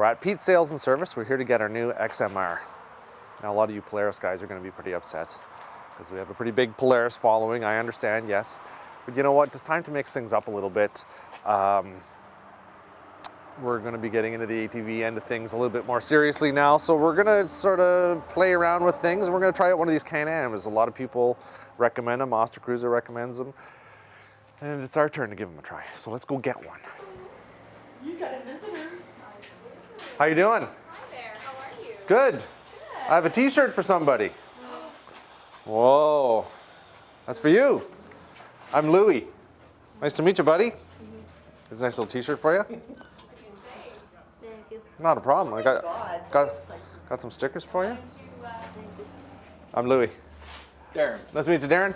We're at Pete's Sales and Service. We're here to get our new XMR. Now, a lot of you Polaris guys are going to be pretty upset because we have a pretty big Polaris following, I understand, yes. But you know what, it's time to mix things up a little bit. We're going to be getting into the ATV end of things a little bit more seriously now, so we're going to sort of play around with things, and we're going to try out one of these Can Ams. A lot of people recommend them, Oster Cruiser recommends them, and it's our turn to give them a try. So let's go get one. You got a visitor. How you doing? Hi there, how are you? Good. I have a t-shirt for somebody. Whoa, that's for you. I'm Louie. Nice to meet you, buddy. Here's a nice little t-shirt for you. Not a problem. I got some stickers for you. I'm Louie. Darren. Nice to meet you, Darren.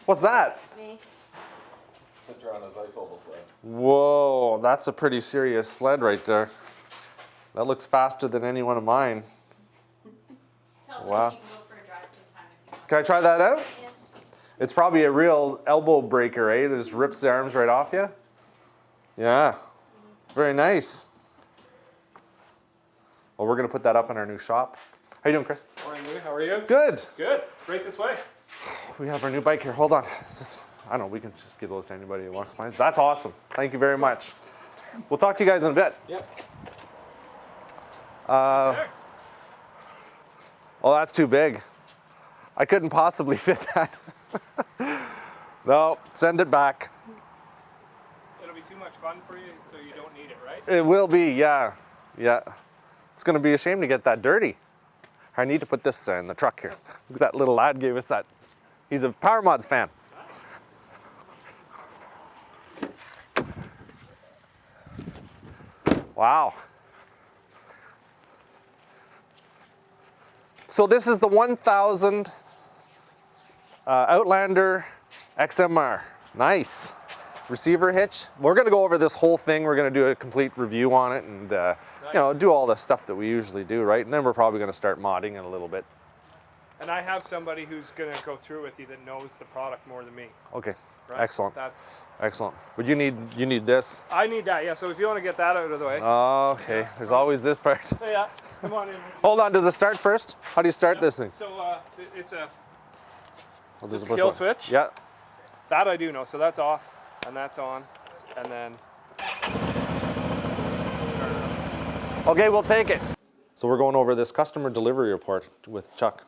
What's that? Me. Picture on his ice oval sled. Whoa, that's a pretty serious sled right there. That looks faster than any one of mine. Tell Wow. them you can go for a drive sometime if you want. Can I try that out? Yeah. It's probably a real elbow breaker, eh? It just rips the arms right off you. Yeah, very nice. Well, we're gonna put that up in our new shop. How you doing, Chris? Morning, Louie. How are you? Good. Good. Right this way. We have our new bike here. Hold on. I don't know, we can just give those to anybody who wants mine. That's awesome. Thank you very much. We'll talk to you guys in a bit. Yep. Oh, that's too big. I couldn't possibly fit that. No, send it back. It'll be too much fun for you, so you don't need it, right? It will be, yeah. Yeah. It's gonna be a shame to get that dirty. I need to put this in the truck here. Look, that little lad gave us that. He's a Power Mods fan. Wow. So this is the 1000 Outlander XMR. Nice. Receiver hitch. We're going to go over this whole thing. We're going to do a complete review on it and Nice. you know, do all the stuff that we usually do, right? And then we're probably going to start modding it a little bit. And I have somebody who's going to go through with you that knows the product more than me. Okay. Right? Excellent. That's. Excellent. But you need this. I need that, yeah. So if you want to get that out of the way. Okay. There's always this part. Yeah. Come on in. Hold on. Does it start first? How do you start this thing? So it's a Well, there's a push kill one. switch? Yeah. that I do know. So that's off and that's on, and then. Okay, we'll take it. So we're going over this customer delivery report with Chuck.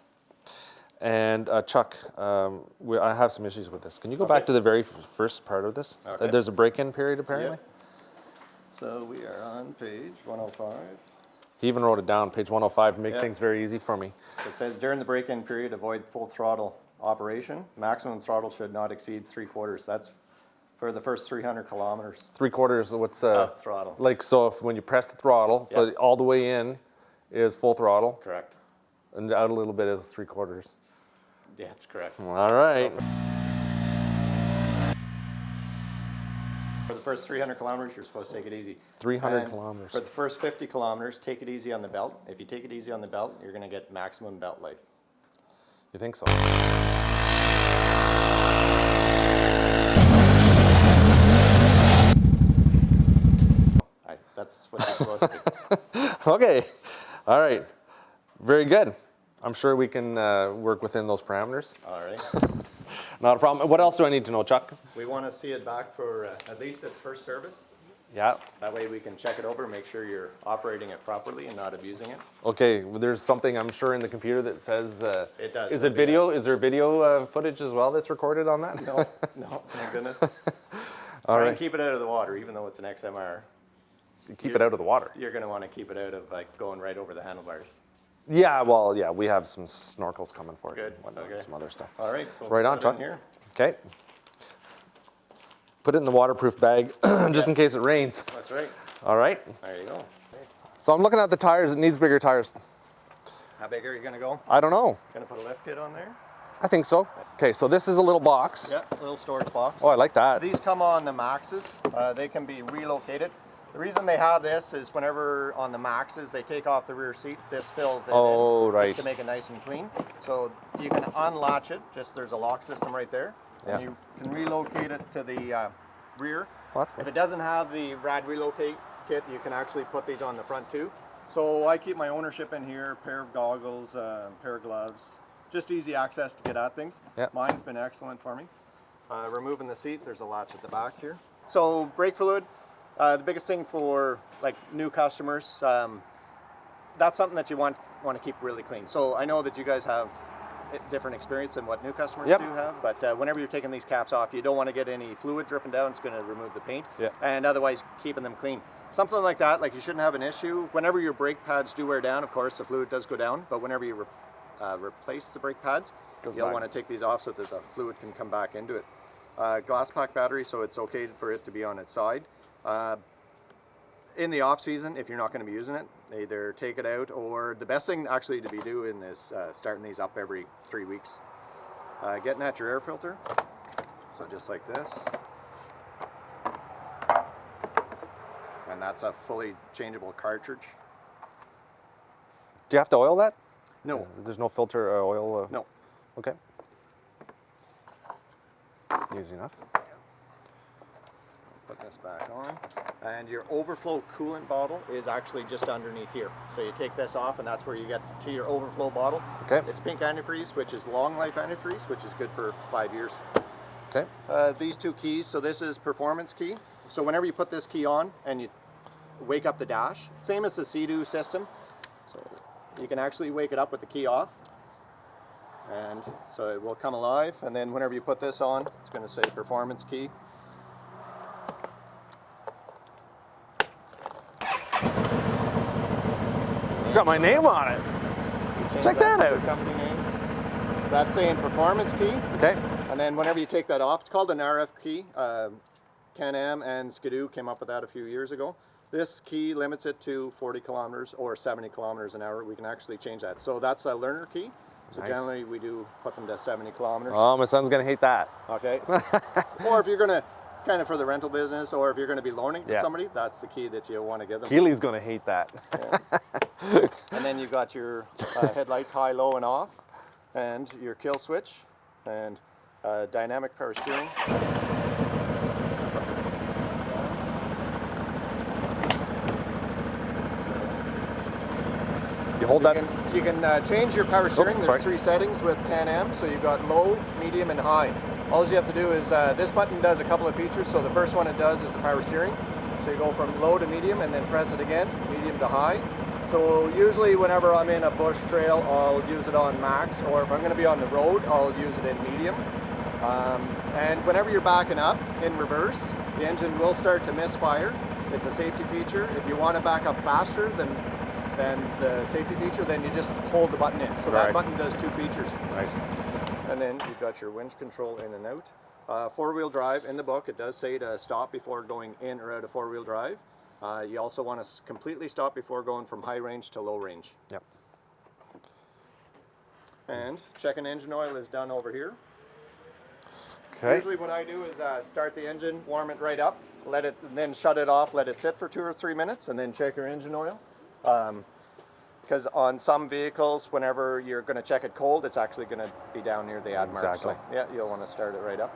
And Chuck, I have some issues with this. Can you go back to the very first part of this? Okay. There's a break-in period apparently? Yep. So we are on page 105. He even wrote it down, page 105, to make Yep. things very easy for me. It says during the break-in period, avoid full throttle operation. Maximum throttle should not exceed 3/4. That's for the first 300 kilometers 3/4, what's of throttle. like, so if when you press the throttle, so Yep. all the way in is full throttle, Correct. and out a little bit is 3/4. Yeah, that's correct. All right. For the first 300 kilometers, you're supposed to take it easy. 300 And kilometers. For the first 50 kilometers, take it easy on the belt. If you take it easy on the belt, you're going to get maximum belt life. You think so? That's what you're supposed to do. Okay. All right. Very good. I'm sure we can work within those parameters. All right. Not a problem. What else do I need to know, Chuck? We want to see it back for at least its first service. Yeah. That way we can check it over, make sure you're operating it properly and not abusing it. Okay. Well, there's something I'm sure in the computer that says. It does. Is it video? Is there video footage as well that's recorded on that? No, no, thank goodness. All Try right. and keep it out of the water, even though it's an XMR. Keep it out of the water. You're going to want to keep it out of like going right over the handlebars. Yeah. Well, yeah. We have some snorkels coming for it. Good, and whatnot, okay. Some other stuff. All right, so Right on, put it in Chuck. here. Okay. Put it in the waterproof bag just in case it rains. That's right. All right. There you go. Okay. So I'm looking at the tires. It needs bigger tires. How big are you going to go? I don't know. Going to put a lift kit on there? I think so. Okay. So this is a little box. Yeah, little storage box. Oh, I like that. These come on the Maxes. They can be relocated. The reason they have this is whenever on the Maxes they take off the rear seat, this fills it Oh, in right. just to make it nice and clean. So you can unlatch it, just there's a lock system right there. Yeah. And you can relocate it to the rear Well, that's cool. If it doesn't have the rad relocate kit, you can actually put these on the front too. So I keep my ownership in here, pair of goggles, pair of gloves, just easy access to get at things. Yep. Mine's been excellent for me. Removing the seat, there's a latch at the back here. So brake fluid, the biggest thing for like new customers, that's something that you want to keep really clean. So I know that you guys have different experience than what new customers Yep. do have, but whenever you're taking these caps off, you don't want to get any fluid dripping down. It's going to remove the paint, and otherwise keeping them clean. Something like that, like you shouldn't have an issue. Whenever your brake pads do wear down, of course, the fluid does go down, but whenever you replace the brake pads, you'll want to take these off so that the fluid can come back into it. Glass pack battery, so it's okay for it to be on its side. In the off season, if you're not going to be using it, either take it out, or the best thing actually to be doing is starting these up every 3 weeks. Getting at your air filter, so just like this. And that's a fully changeable cartridge. Do you have to oil that? No. There's no filter oil? No. Okay. Easy enough. Put this back on. And your overflow coolant bottle is actually just underneath here. So you take this off, and that's where you get to your overflow bottle. Okay. It's pink antifreeze, which is long life antifreeze, which is good for 5 years. Okay. These two keys, so this is performance key. So whenever you put this key on and you wake up the dash, same as the Sea-Doo system. So you can actually wake it up with the key off. And so it will come alive, and then whenever you put this on, it's going to say performance key. It's got my name on it. Check that to out. the company name. That's saying performance key. Okay. And then whenever you take that off, it's called an RF key. Can Am and Skidoo came up with that a few years ago. This key limits it to 40 kilometers or 70 kilometers an hour. We can actually change that. So that's a learner key. So Nice. generally we do put them to 70 kilometers. Oh, my son's gonna hate that. Okay. Or if you're gonna, kind of for the rental business, or if you're gonna be loaning to somebody, that's the key that you want to give them. Keely's gonna hate that. And then you got your headlights high, low, and off, and your kill switch, and dynamic power steering. You hold that. You can change your power steering. sorry. There's 3 settings with Can Am. So you've got low, medium, and high. All you have to do is, this button does a couple of features. So the first one it does is the power steering. So you go from low to medium and then press it again, medium to high. So usually whenever I'm in a bush trail, I'll use it on max, or if I'm going to be on the road, I'll use it in medium. And whenever you're backing up in reverse, the engine will start to misfire. It's a safety feature. If you want to back up faster than the safety feature, then you just hold the button in. So that button does 2 features. Nice. And then you've got your winch control in and out. 4-wheel drive, in the book it does say to stop before going in or out of 4-wheel drive. You also want to completely stop before going from high range to low range. Yep. And checking engine oil is done over here. Okay. Usually what I do is start the engine, warm it right up, let it, and then shut it off, let it sit for 2 or 3 minutes, and then check your engine oil. Because on some vehicles, whenever you're going to check it cold, it's actually going to be down near the ad mark. Exactly. So yeah, you'll want to start it right up.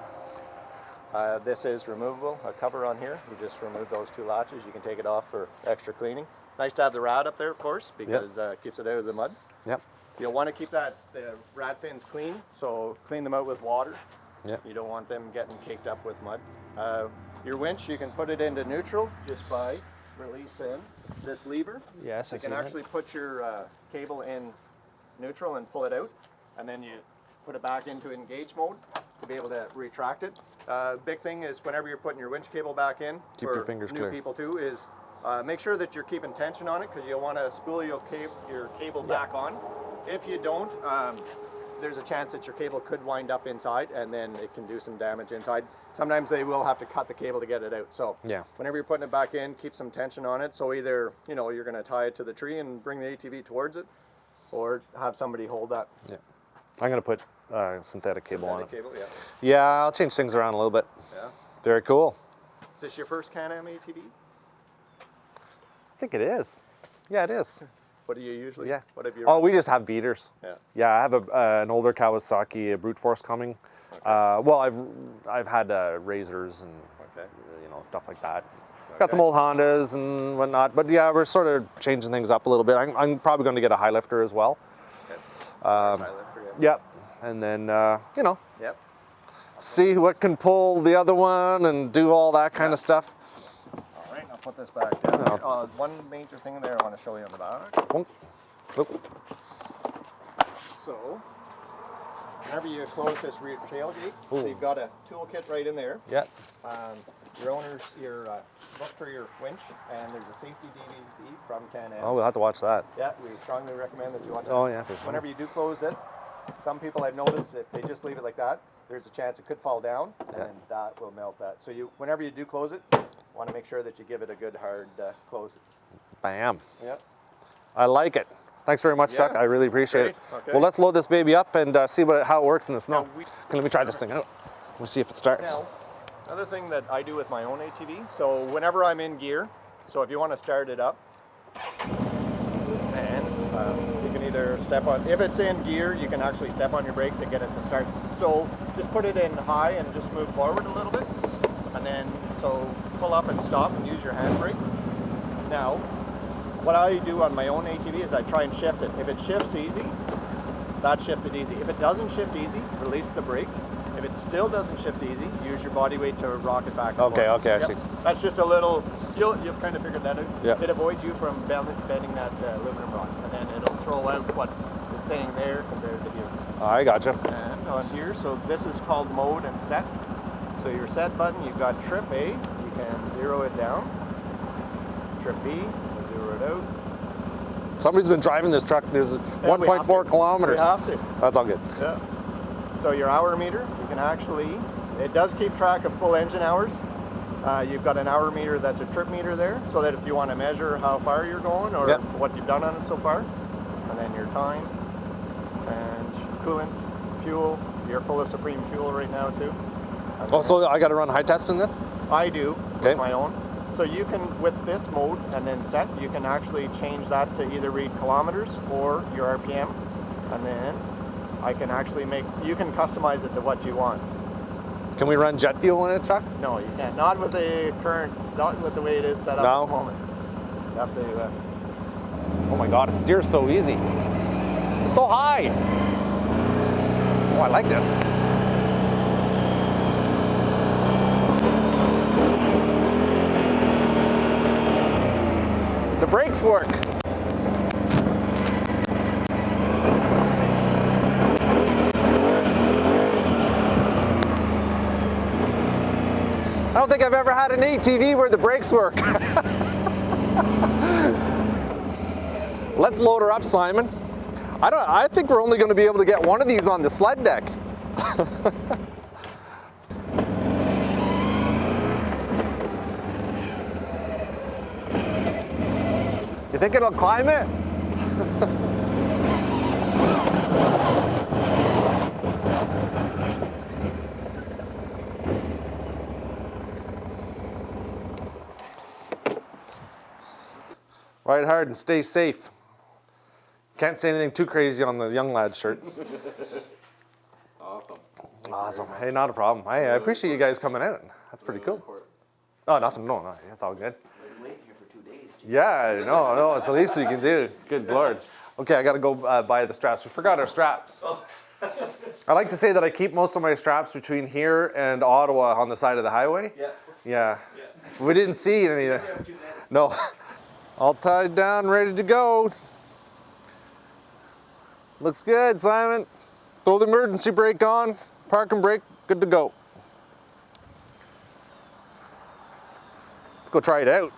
This is removable, a cover on here. You just remove those 2 latches. You can take it off for extra cleaning. Nice to have the rad up there, of course, because it keeps it out of the mud. Yep. You'll want to keep the rad fins clean, so clean them out with water. Yep. You don't want them getting caked up with mud. Your winch, you can put it into neutral just by releasing this lever. Yes, I You see can that. actually put your cable in neutral and pull it out, and then you put it back into engage mode to be able to retract it. Big thing is whenever you're putting your winch cable back in, Keep for your fingers new clear. people too, is make sure that you're keeping tension on it, because you'll want to spool your cable back on. If you don't, there's a chance that your cable could wind up inside, and then it can do some damage inside. Sometimes they will have to cut the cable to get it out. So whenever you're putting it back in, keep some tension on it. So either you're going to tie it to the tree and bring the ATV towards it, or have somebody hold that. Yeah. I'm gonna put synthetic cable on it. Cable, yeah. Yeah, I'll change things around a little bit. Yeah. Very cool. Is this your first Can Am ATV? I think it is. Yeah, it is. What do you usually? Yeah. What have you? Oh, we just have beaters. Yeah. Yeah, I have an older Kawasaki brute force coming. Well, I've had razors and Okay. you know, stuff like that. Got some old Hondas and whatnot, but yeah, we're sort of changing things up a little bit. I'm probably going to get a high lifter as well. Okay. High lifter, Yep, and then you know, Yep. see what can pull the other one and do all that kind of stuff. All right, I'll put this back down. Yeah. Here. One major thing there I want to show you on the back. Oh, oh, So, whenever you close this rear tailgate, Ooh. so you've got a toolkit right in there. yeah. Your look for your winch, and there's a safety DVD from Can Am. Oh, we'll have to watch that. Yeah, we strongly recommend that you watch that. Oh yeah, for sure. Whenever you do close this, some people I've noticed if they just leave it like that, there's a chance it could fall down, Yeah. and that will melt that. So whenever you do close it, want to make sure that you give it a good hard close. Bam. Yep. I like it. Thanks very much, Chuck. Yeah. I really appreciate it. Great. Okay. Well, let's load this baby up and see how it works in the snow. Now, Okay, let me try this thing out. We'll see if it starts. Now, another thing that I do with my own ATV, so whenever I'm in gear, so if you want to start it up, and you can either step on, if it's in gear, you can actually step on your brake to get it to start. So just put it in high and just move forward a little bit, and then so pull up and stop and use your handbrake. Now, what I do on my own ATV is I try and shift it. If it shifts easy, that's shifted easy. If it doesn't shift easy, release the brake. If it still doesn't shift easy, use your body weight to rock it back and Okay, forth. okay, I see. That's just a little, you'll kind of figure that out. Yeah. It avoids you from bending that aluminum rod, and then it'll throw out what is saying there compared to here. I gotcha. And on here, so this is called mode and set. So your set button, you've got trip A, you can zero it down. Trip B, zero it out. Somebody's been driving this truck. There's And we have 1.4 to. kilometers. We have to. That's all good. Yeah. So your hour meter, you can actually, it does keep track of full engine hours. You've got an hour meter that's a trip meter there, so that if you want to measure how far you're going or Yep. what you've done on it so far, and then your time and coolant, fuel. You're full of Supreme fuel right now too. And Oh, so I got to run high test in this? I do Okay. with my own. So you can, with this mode and then set, you can actually change that to either read kilometers or your RPM, and then I can actually you can customize it to what you want. Can we run jet fuel in it, Chuck? No, you can't. Not with the current, not with the way it is set up No? at the moment. You have to, Oh my God, it steers so easy. It's so high. Oh, I like this. The brakes work. I don't think I've ever had an ATV where the brakes work. Let's load her up, Simon. I think we're only going to be able to get one of these on the sled deck. You think it'll climb it? Ride hard and stay safe. Can't say anything too crazy on the young lad shirts. Awesome. Awesome. Hey, not a problem. I appreciate you guys coming out. That's pretty cool. Oh, nothing. No, it's all good. I've been waiting here for 2 days. Yeah, no, it's the least we can do. Good Lord. Okay, I got to go buy the straps. We forgot our straps. I like to say that I keep most of my straps between here and Ottawa on the side of the highway. Yeah. Yeah. We didn't see any. No. All tied down, ready to go. Looks good, Simon. Throw the emergency brake on, park and brake, good to go. Let's go try it out.